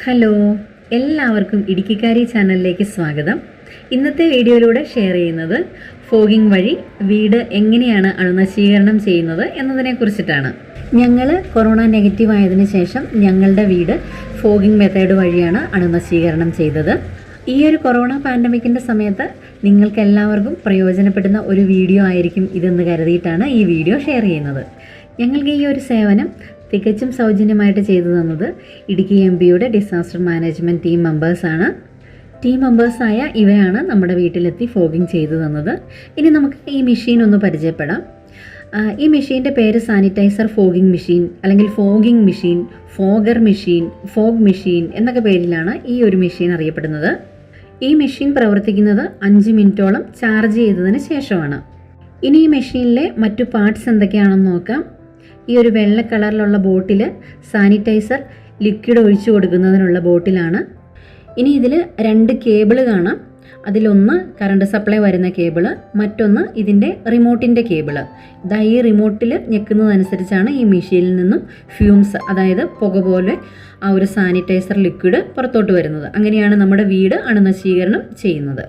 Hello, എല്ലാവർക്കും ഇടുക്കിക്കാരി ചാനലിലേക്ക് സ്വാഗതം. ഇന്നത്തെ വീഡിയോയിലൂടെ ഷെയർ ചെയ്യുന്നത് ഫോഗിംഗ് വഴി വീട് എങ്ങനെയാണ് അണുനശീകരണം ചെയ്യുന്നത് എന്നതിനെ കുറിച്ചിട്ടാണ്. ഞങ്ങൾ കൊറോണ നെഗറ്റീവ് ആയതിനു ശേഷം ഞങ്ങളുടെ വീട് ഫോഗിംഗ് മെത്തേഡ് വഴിയാണ് അണുനശീകരണം ചെയ്തത്. ഈ ഒരു കൊറോണ പാൻഡമിക്കിൻ്റെ സമയത്ത് നിങ്ങൾക്ക് എല്ലാവർക്കും പ്രയോജനപ്പെടുന്ന ഒരു വീഡിയോ ആയിരിക്കും ഇതെന്ന് കരുതിയിട്ടാണ് ഈ വീഡിയോ ഷെയർ ചെയ്യുന്നത്. ഞങ്ങൾക്ക് ഈ ഒരു സേവനം തികച്ചും സൗജന്യമായിട്ട് ചെയ്തു തന്നത് ഇടുക്കി MPയുടെ ഡിസാസ്റ്റർ മാനേജ്മെൻറ്റ് ടീം മെമ്പേഴ്സാണ്. ടീം മെമ്പേഴ്സായ ഇവരാണ് നമ്മുടെ വീട്ടിലെത്തി ഫോഗിങ് ചെയ്തു തന്നത്. ഇനി നമുക്ക് ഈ മെഷീൻ ഒന്ന് പരിചയപ്പെടാം. ഈ മെഷീൻ്റെ പേര് സാനിറ്റൈസർ ഫോഗിങ് മെഷീൻ, അല്ലെങ്കിൽ fogging machine, Bhogar machine, fog machine എന്നൊക്കെ പേരിലാണ് ഈ ഒരു മെഷീൻ അറിയപ്പെടുന്നത്. ഈ മെഷീൻ പ്രവർത്തിക്കുന്നത് 5 മിനിറ്റോളം ചാർജ് ചെയ്തതിന് ശേഷമാണ്. ഇനി ഈ മെഷീനിലെ മറ്റു പാർട്സ് എന്തൊക്കെയാണെന്ന് നോക്കാം. ഈ ഒരു വെള്ള കളറിലുള്ള ബോട്ടിൽ സാനിറ്റൈസർ ലിക്വിഡ് ഒഴിച്ചു കൊടുക്കുന്നതിനുള്ള ബോട്ടിലാണ്. ഇനി ഇതിൽ 2 കേബിൾ കാണാം. അതിലൊന്ന് കറണ്ട് സപ്ലൈ വരുന്ന കേബിള്, മറ്റൊന്ന് ഇതിൻ്റെ റിമോട്ടിൻ്റെ കേബിള്. ഇതാ ഈ റിമോട്ടിൽ ഞെക്കുന്നതനുസരിച്ചാണ് ഈ മെഷീനിൽ നിന്നും ഫ്യൂംസ്, അതായത് പുക പോലെ ആ ഒരു സാനിറ്റൈസർ ലിക്വിഡ് പുറത്തോട്ട് വരുന്നത്. അങ്ങനെയാണ് നമ്മുടെ വീട് അണുനശീകരണം ചെയ്യുന്നത്.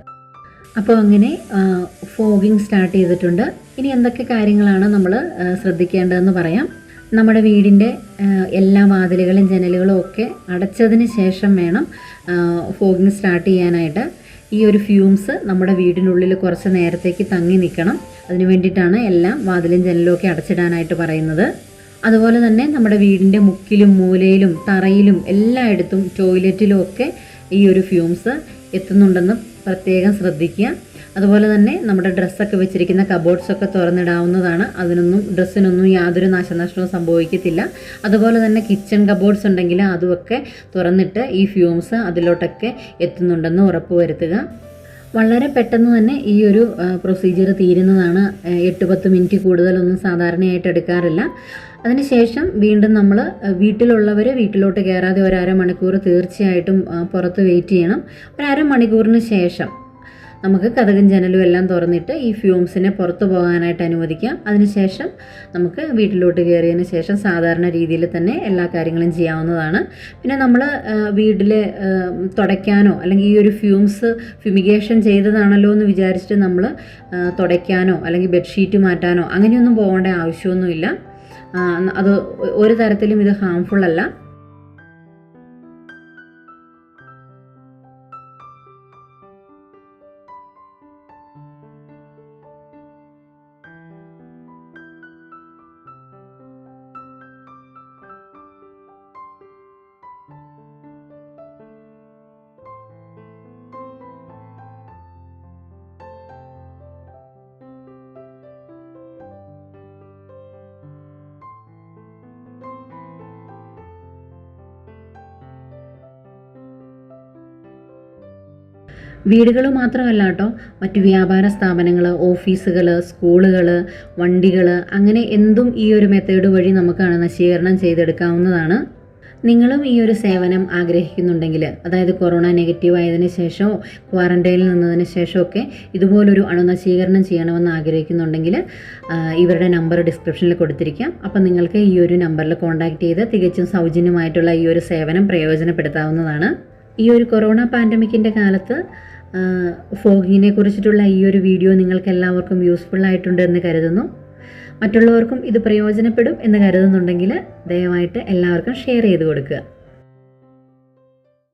അപ്പോൾ അങ്ങനെ ഫോഗിങ് സ്റ്റാർട്ട് ചെയ്തിട്ടുണ്ട്. ഇനി എന്തൊക്കെ കാര്യങ്ങളാണ് നമ്മൾ ശ്രദ്ധിക്കേണ്ടതെന്ന് പറയാം. നമ്മുടെ വീടിൻ്റെ എല്ലാ വാതിലുകളും ജനലുകളും ഒക്കെ അടച്ചതിന് ശേഷം വേണം ഫോഗിങ് സ്റ്റാർട്ട് ചെയ്യാനായിട്ട്. ഈ ഒരു ഫ്യൂംസ് നമ്മുടെ വീടിനുള്ളിൽ കുറച്ച് നേരത്തേക്ക് തങ്ങി നിൽക്കണം. അതിന് വേണ്ടിയിട്ടാണ് എല്ലാം വാതിലും ജനലും ഒക്കെ അടച്ചിടാനായിട്ട് പറയുന്നത്. അതുപോലെ തന്നെ നമ്മുടെ വീടിൻ്റെ മുക്കിലും മൂലയിലും തറയിലും എല്ലായിടത്തും ടോയ്ലറ്റിലും ഒക്കെ ഈ ഒരു ഫ്യൂംസ് എത്തുന്നുണ്ടെന്ന് പ്രത്യേകം ശ്രദ്ധിക്കുക. അതുപോലെ തന്നെ നമ്മുടെ ഡ്രസ്സൊക്കെ വെച്ചിരിക്കുന്ന കബോർഡ്സൊക്കെ തുറന്നിടാവുന്നതാണ്. ഡ്രസ്സിനൊന്നും യാതൊരു നാശനഷ്ടവും സംഭവിക്കത്തില്ല. അതുപോലെ തന്നെ കിച്ചൺ കബോർഡ്സ് ഉണ്ടെങ്കിൽ അതുമൊക്കെ തുറന്നിട്ട് ഈ ഫ്യൂംസ് അതിലോട്ടൊക്കെ എത്തുന്നുണ്ടെന്ന് ഉറപ്പുവരുത്തുക. വളരെ പെട്ടെന്ന് തന്നെ ഈ ഒരു പ്രൊസീജിയർ തീരുന്നതാണ്. 8-10 മിനിറ്റ് കൂടുതലൊന്നും സാധാരണയായിട്ട് എടുക്കാറില്ല. അതിനുശേഷം വീണ്ടും നമ്മൾ വീട്ടിലുള്ളവർ വീട്ടിലോട്ട് കയറാതെ 1/2 മണിക്കൂർ തീർച്ചയായിട്ടും പുറത്ത് വെയിറ്റ് ചെയ്യണം. 1/2 മണിക്കൂറിന് ശേഷം നമുക്ക് കതകും ജനലും എല്ലാം തുറന്നിട്ട് ഈ ഫ്യൂംസിനെ പുറത്തു പോകാനായിട്ട് അനുവദിക്കാം. അതിനുശേഷം നമുക്ക് വീട്ടിലോട്ട് കയറിയതിന് ശേഷം സാധാരണ രീതിയിൽ തന്നെ എല്ലാ കാര്യങ്ങളും ചെയ്യാവുന്നതാണ്. പിന്നെ നമ്മൾ വീട്ടിൽ തുടയ്ക്കാനോ അല്ലെങ്കിൽ ഈ ഒരു ഫ്യൂംസ് ഫ്യൂമിഗേഷൻ ചെയ്തതാണല്ലോ എന്ന് വിചാരിച്ചിട്ട് നമ്മൾ തുടയ്ക്കാനോ അല്ലെങ്കിൽ ബെഡ്ഷീറ്റ് മാറ്റാനോ അങ്ങനെയൊന്നും പോകേണ്ട ആവശ്യമൊന്നുമില്ല. അത് ഒരു തരത്തിലും ഇത് ഹാംഫുൾ അല്ല. വീടുകൾ മാത്രമല്ല കേട്ടോ, മറ്റു വ്യാപാര സ്ഥാപനങ്ങൾ, ഓഫീസുകൾ, സ്കൂളുകൾ, വണ്ടികൾ, അങ്ങനെ എന്തും ഈ ഒരു മെത്തേഡ് വഴി നമുക്ക് അണുനശീകരണം ചെയ്തെടുക്കാവുന്നതാണ്. നിങ്ങളും ഈ ഒരു സേവനം ആഗ്രഹിക്കുന്നുണ്ടെങ്കിൽ, അതായത് കൊറോണ നെഗറ്റീവ് ആയതിനു ശേഷമോ ക്വാറന്റൈനിൽ നിന്നതിന് ശേഷമൊക്കെ ഇതുപോലൊരു അണുനശീകരണം ചെയ്യണമെന്ന് ആഗ്രഹിക്കുന്നുണ്ടെങ്കിൽ ഇവരുടെ നമ്പർ ഡിസ്ക്രിപ്ഷനിൽ കൊടുത്തിരിക്കാം. അപ്പം നിങ്ങൾക്ക് ഈ ഒരു നമ്പറിൽ കോൺടാക്റ്റ് ചെയ്ത് തികച്ചും സൗജന്യമായിട്ടുള്ള ഈ ഒരു സേവനം പ്രയോജനപ്പെടുത്താവുന്നതാണ്. ഈ ഒരു കൊറോണ പാൻഡമിക്കിൻ്റെ കാലത്ത് ഫോഗിങ്ങിനെ കുറിച്ചിട്ടുള്ള ഈ ഒരു വീഡിയോ നിങ്ങൾക്ക് എല്ലാവർക്കും യൂസ്ഫുൾ ആയിട്ടുണ്ട് എന്ന് കരുതുന്നു. മറ്റുള്ളവർക്കും ഇത് പ്രയോജനപ്പെടും എന്ന് കരുതുന്നുണ്ടെങ്കിൽ ദയവായിട്ട് എല്ലാവർക്കും ഷെയർ ചെയ്ത് കൊടുക്കുക.